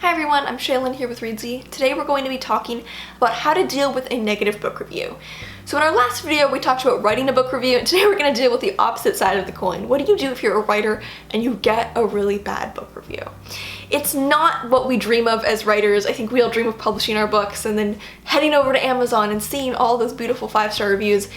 Hi everyone, I'm Shaylin here with Reedsy. Today we're going to be talking about how to deal with a negative book review. So in our last video we talked about writing a book review, and today we're going to deal with the opposite side of the coin. What do you do if you're a writer and you get a really bad book review? It's not what we dream of as writers. I think we all dream of publishing our books and then heading over to Amazon and seeing all those beautiful 5-star reviews.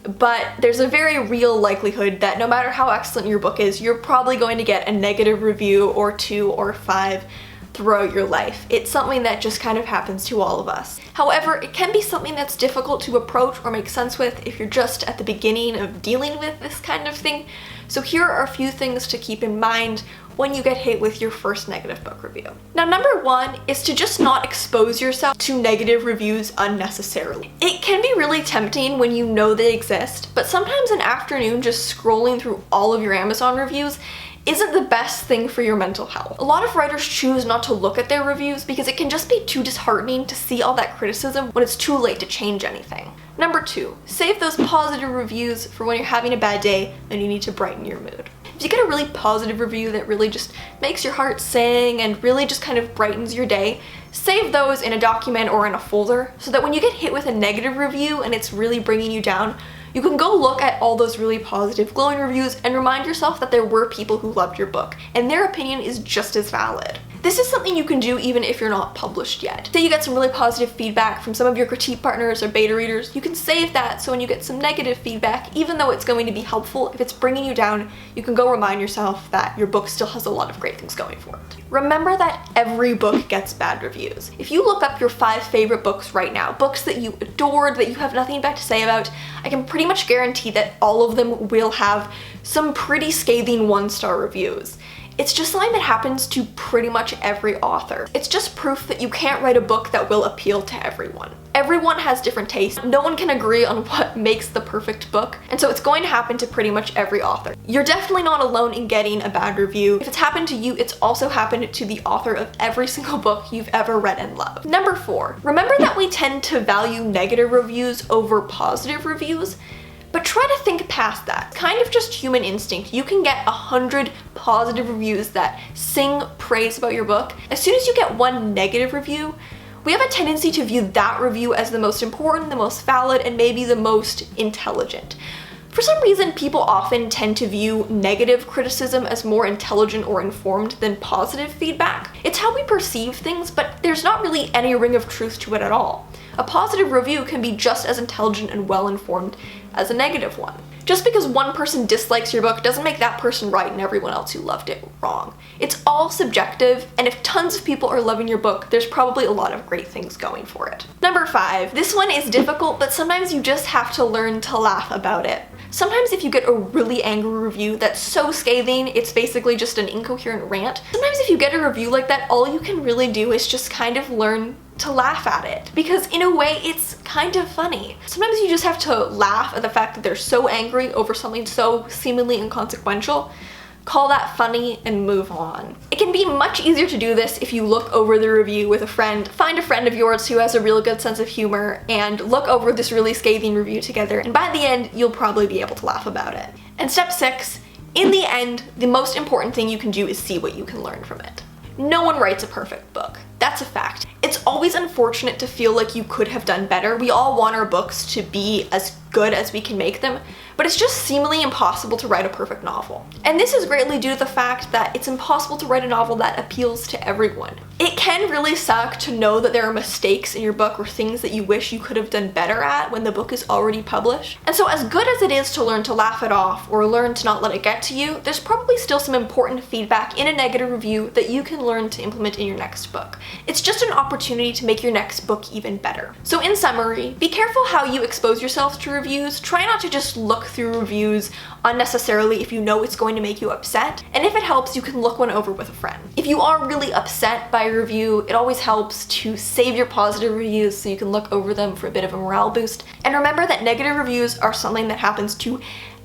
But there's a very real likelihood that no matter how excellent your book is, you're probably going to get a negative review or 2 or 5 throughout your life. It's something that just kind of happens to all of us. However, it can be something that's difficult to approach or make sense with if you're just at the beginning of dealing with this kind of thing. So here are a few things to keep in mind when you get hit with your first negative book review. Now, number 1 is to just not expose yourself to negative reviews unnecessarily. It can be really tempting when you know they exist, but sometimes an afternoon just scrolling through all of your Amazon reviews isn't the best thing for your mental health. A lot of writers choose not to look at their reviews because it can just be too disheartening to see all that criticism when it's too late to change anything. Number 2, save those positive reviews for when you're having a bad day and you need to brighten your mood. If you get a really positive review that really just makes your heart sing and really just kind of brightens your day, save those in a document or in a folder so that when you get hit with a negative review and it's really bringing you down, you can go look at all those really positive, glowing reviews and remind yourself that there were people who loved your book, and their opinion is just as valid. This is something you can do even if you're not published yet. Say you get some really positive feedback from some of your critique partners or beta readers, you can save that so when you get some negative feedback, even though it's going to be helpful, if it's bringing you down, you can go remind yourself that your book still has a lot of great things going for it. Remember that every book gets bad reviews. If you look up your 5 favorite books right now, books that you adored, that you have nothing bad to say about, I can pretty much guarantee that all of them will have some pretty scathing 1-star reviews. It's just something that happens to pretty much every author. It's just proof that you can't write a book that will appeal to everyone. Everyone has different tastes. No one can agree on what makes the perfect book, and so it's going to happen to pretty much every author. You're definitely not alone in getting a bad review. If it's happened to you, it's also happened to the author of every single book you've ever read and loved. Number 4, remember that we tend to value negative reviews over positive reviews. But try to think past that. Kind of just human instinct. You can get 100 positive reviews that sing praise about your book. As soon as you get 1 negative review, we have a tendency to view that review as the most important, the most valid, and maybe the most intelligent. For some reason, people often tend to view negative criticism as more intelligent or informed than positive feedback. It's how we perceive things, but there's not really any ring of truth to it at all. A positive review can be just as intelligent and well-informed as a negative one. Just because one person dislikes your book doesn't make that person right and everyone else who loved it wrong. It's all subjective, and if tons of people are loving your book, there's probably a lot of great things going for it. Number 5, this one is difficult, but sometimes you just have to learn to laugh about it. Sometimes if you get a really angry review that's so scathing, it's basically just an incoherent rant. Sometimes if you get a review like that, all you can really do is just kind of learn to laugh at it, because in a way it's kind of funny. Sometimes you just have to laugh at the fact that they're so angry over something so seemingly inconsequential. Call that funny and move on. It can be much easier to do this if you look over the review with a friend. Find a friend of yours who has a really good sense of humor and look over this really scathing review together, and by the end you'll probably be able to laugh about it. And step 6, in the end, the most important thing you can do is see what you can learn from it. No one writes a perfect book. That's a fact. It's always unfortunate to feel like you could have done better. We all want our books to be as good as we can make them, but it's just seemingly impossible to write a perfect novel. And this is greatly due to the fact that it's impossible to write a novel that appeals to everyone. It can really suck to know that there are mistakes in your book or things that you wish you could have done better at when the book is already published. And so as good as it is to learn to laugh it off or learn to not let it get to you, there's probably still some important feedback in a negative review that you can learn to implement in your next book. It's just an opportunity to make your next book even better. So in summary, be careful how you expose yourself to reviews. Try not to just look through reviews unnecessarily if you know it's going to make you upset. And if it helps, you can look one over with a friend. If you are really upset by a review, it always helps to save your positive reviews so you can look over them for a bit of a morale boost. And remember that negative reviews are something that happens to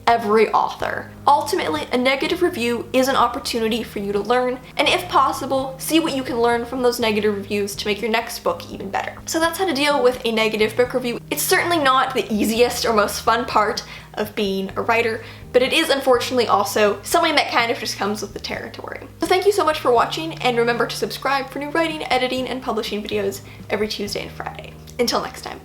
every author. Ultimately, a negative review is an opportunity for you to learn, and if possible, see what you can learn from those negative reviews to make your next book even better. So that's how to deal with a negative book review. It's certainly not the easiest or most fun part of being a writer, but it is unfortunately also something that kind of just comes with the territory. So thank you so much for watching, and remember to subscribe for new writing, editing, and publishing videos every Tuesday and Friday. Until next time.